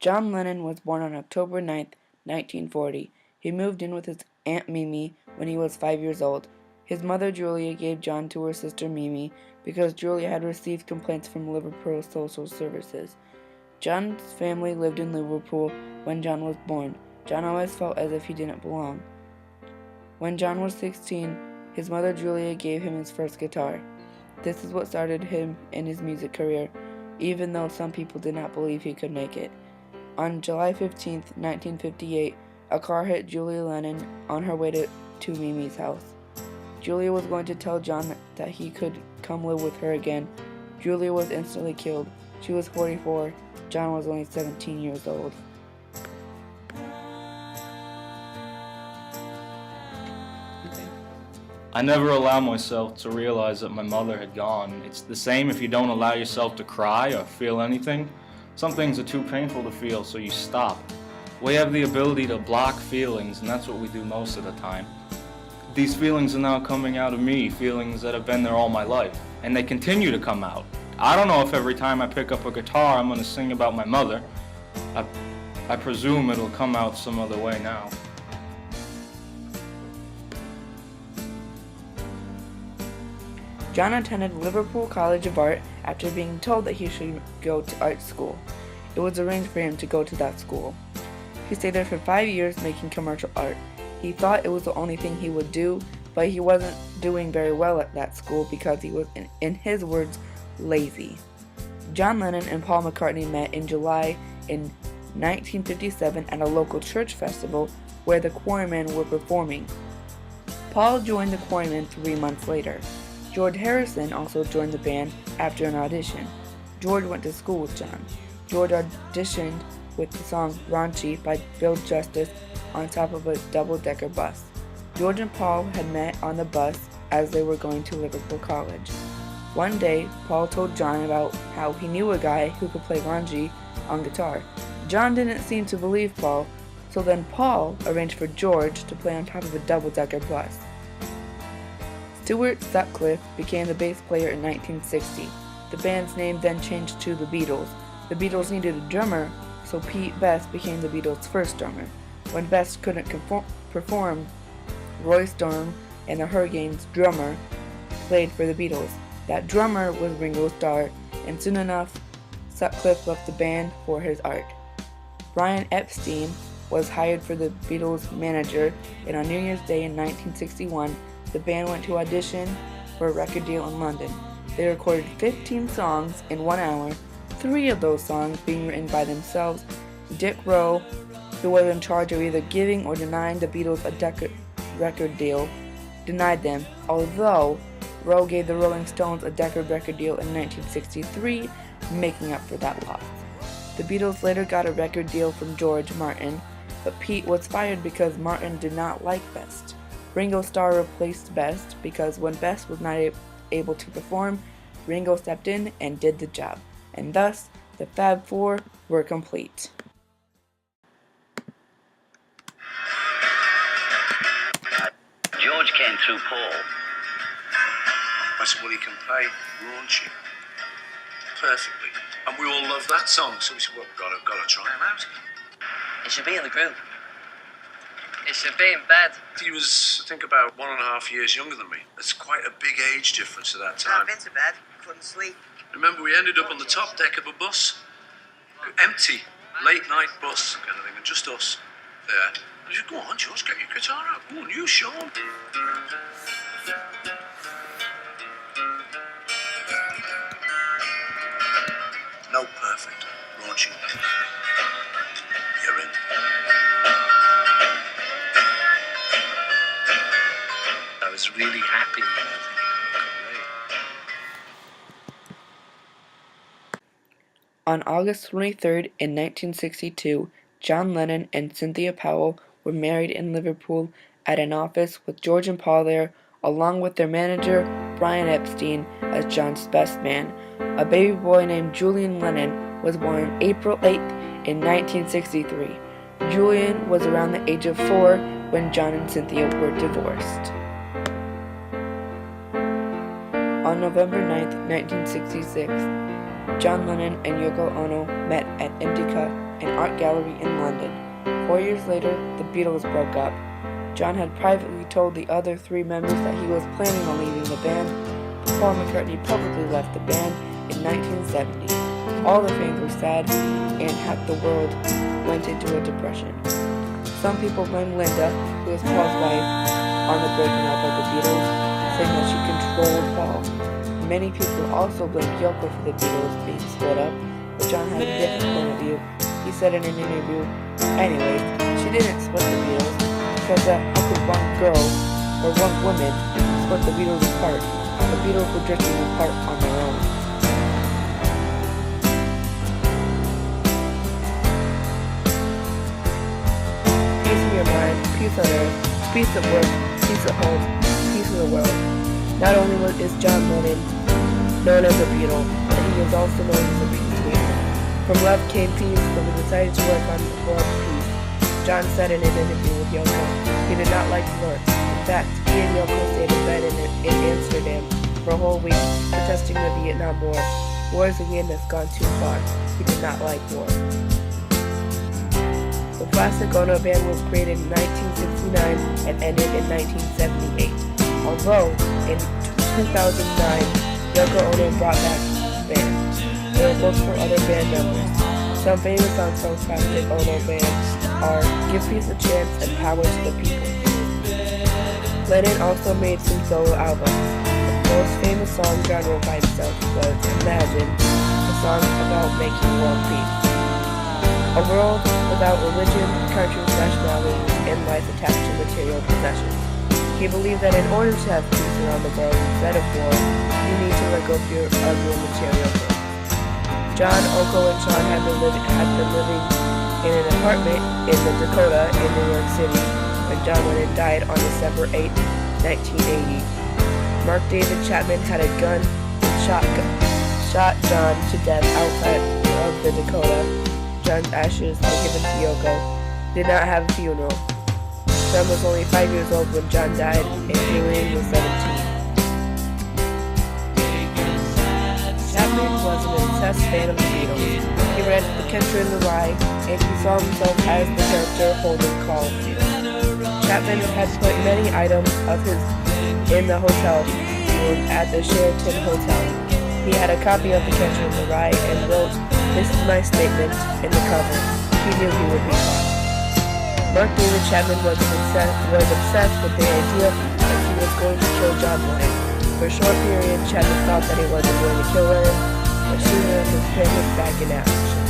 John Lennon was born on October 9, 1940. He moved in with his Aunt Mimi when he was 5 years old. His mother Julia gave John to her sister Mimi because Julia had received complaints from Liverpool Social Services. John's family lived in Liverpool when John was born. John always felt as if he didn't belong. When John was 16, his mother Julia gave him his first guitar. This is what started him in his music career, even though some people did not believe he could make it. On July 15, 1958, a car hit Julia Lennon on her way to Mimi's house. Julia was going to tell John that he could come live with her again. Julia was instantly killed. She was 44. John was only 17 years old. I never allowed myself to realize that my mother had gone. It's the same if you don't allow yourself to cry or feel anything. Some things are too painful to feel, so you stop. We have the ability to block feelings, and that's what we do most of the time. These feelings are now coming out of me, feelings that have been there all my life, and they continue to come out. I don't know if every time I pick up a guitar I'm going to sing about my mother. I presume it'll come out some other way now. John attended Liverpool College of Art after being told that he should go to art school. It was arranged for him to go to that school. He stayed there for 5 years making commercial art. He thought it was the only thing he would do, but he wasn't doing very well at that school because he was, in his words, lazy. John Lennon and Paul McCartney met in July in 1957 at a local church festival where the Quarrymen were performing. Paul joined the Quarrymen 3 months later. George Harrison also joined the band after an audition. George went to school with John. George auditioned with the song Raunchy by Bill Justice on top of a double-decker bus. George and Paul had met on the bus as they were going to Liverpool College. One day, Paul told John about how he knew a guy who could play Raunchy on guitar. John didn't seem to believe Paul, so then Paul arranged for George to play on top of a double-decker bus. Stuart Sutcliffe became the bass player in 1960. The band's name then changed to the Beatles. The Beatles needed a drummer, so Pete Best became the Beatles' first drummer. When Best couldn't perform, Roy Storm and the Hurricanes' drummer played for the Beatles. That drummer was Ringo Starr, and soon enough, Sutcliffe left the band for his art. Brian Epstein was hired for the Beatles' manager, and on New Year's Day in 1961, the band went to audition for a record deal in London. They recorded 15 songs in 1 hour, 3 of those songs being written by themselves. Dick Rowe, who was in charge of either giving or denying the Beatles a record deal, denied them, although Rowe gave the Rolling Stones a Decca record deal in 1963, making up for that loss. The Beatles later got a record deal from George Martin, but Pete was fired because Martin did not like Best. Ringo Starr replaced Best because when Best was not able to perform, Ringo stepped in and did the job, and thus the Fab Four were complete. George came through Paul. I said, well, he can play Raunchy perfectly. And we all love that song, so we said, well, we've got to try him out. He should be in the group. He should be in bed. He was, I think, about 1.5 years younger than me. That's quite a big age difference at that time. I've been to bed, couldn't sleep. Remember, we ended up on the top deck of a bus. Empty, late-night bus kind of thing, and just us there. I said, go on, George, get your guitar out. Go on, you, Sean. No perfect. Raunchy. You're in. I was really happy. On August 23rd in 1962, John Lennon and Cynthia Powell were married in Liverpool at an office with George and Paul there, along with their manager, Brian Epstein, as John's best man. A baby boy named Julian Lennon was born April 8th in 1963. Julian was around the age of 4 when John and Cynthia were divorced. On November 9th, 1966, John Lennon and Yoko Ono met at Indica an art gallery in London. 4 years later, the Beatles broke up. John had privately told the other 3 members that he was planning on leaving the band. Paul McCartney publicly left the band in 1970. All the fans were sad, and half the world went into a depression. Some people blame Linda, who was Paul's wife, on the breaking up of the Beatles, saying that she controlled Paul. Many people also blame Yoko for the Beatles being split up, but John had a different point of view. He said in an interview, "Anyways, she didn't split the Beatles, because how could one girl or one woman split the Beatles apart? The Beatles were drifting apart on their own." Peace in your mind, peace on earth, peace at work, peace at home, peace in the world. Not only is John Lennon known as a Beatle, but he is also known as a peacemaker. From love came peace, so we decided to work on more peace. John said in an interview with Yoko, he did not like war. In fact, he and Yoko stayed in bed in Amsterdam for a whole week, protesting the Vietnam War. War is a game that's gone too far. He did not like war. The Plastic Ono Band was created in 1969 and ended in 1978. Although, in 2009, Yoko Ono brought back the band. There were multiple other band members. Some famous songs from Plastic Ono Band are "Give Peace a Chance" and "Power to the People." Lennon also made some solo albums. The most famous song John wrote by himself was "Imagine," a song about making world peace. A world without religion, country, nationality, and life attached to material possessions. He believed that in order to have peace around the world instead of war, you need to let go of your material things. John, Oko, and Sean had been living in an apartment in the Dakota in New York City when John Lennon died on December 8, 1980. Mark David Chapman had a gun and shot John to death outside of the Dakota. John's ashes were given to Yoko. Did not have a funeral. John was only 5 years old when John died, and Julian was 17. Chapman was an obsessed fan of the Beatles. He read The Catcher in the Rye, and he saw himself as the character Holden Caulfield. Chapman had put many items of his in the hotel room at the Sheraton Hotel. He had a copy of The Catcher in the Rye and wrote, "This is my statement," in the cover. He knew he would be caught. Mark David Chapman was obsessed with the idea that he was going to kill John Lennon. For a short period, Chapman thought that he wasn't going to kill Lennon, but sooner his plan was back in action.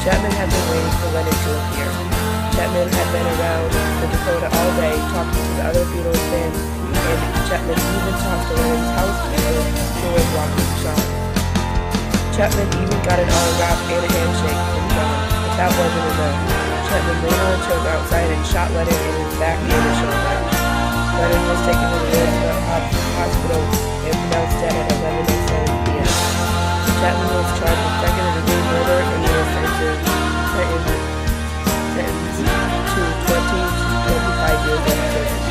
Chapman had been waiting for Lennon to appear. Chapman had been around the Dakota all day talking to the other Beatles fans, and Chapman even talked to Lennon's housekeeper, who was walking Sean. Chapman even got an autograph and a handshake from John, but that wasn't enough. Chapman later turned outside and shot Lennon in his back and his shoulder. Lennon was taken to the Roosevelt Hospital and pronounced dead at 11:07 p.m. Chapman was charged with second-degree murder and was sentenced to 20 to 25 years in prison.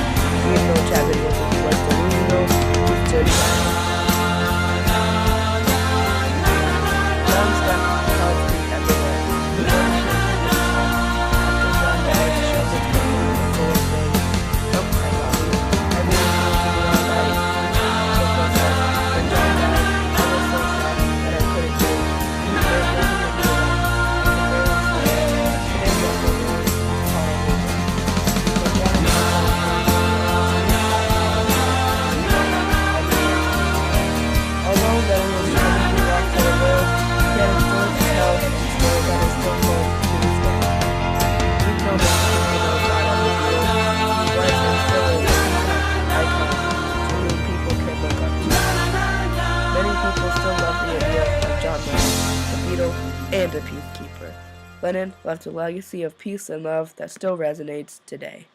Even though Chapman was delusional, he stood by it. John stopped constantly everywhere. He wanted to after John died, Sheldon took him to the full thing. "Oh, I love you. I really need to be all right." Yoko said, "When John died, I was so sad that I couldn't do it. There was nothing to do about it. I could barely stand. Today, Yoko knows how I need it." When John died, although Lennon was trying to move off to the world, he had a story to tell, a story that is still told to this day. He told us to think about God on the Beatles. He was and still is an icon to whom people can look up to. Many people still love the idea of John Lennon, a Beatle and a peacekeeper. Lennon left a legacy of peace and love that still resonates today.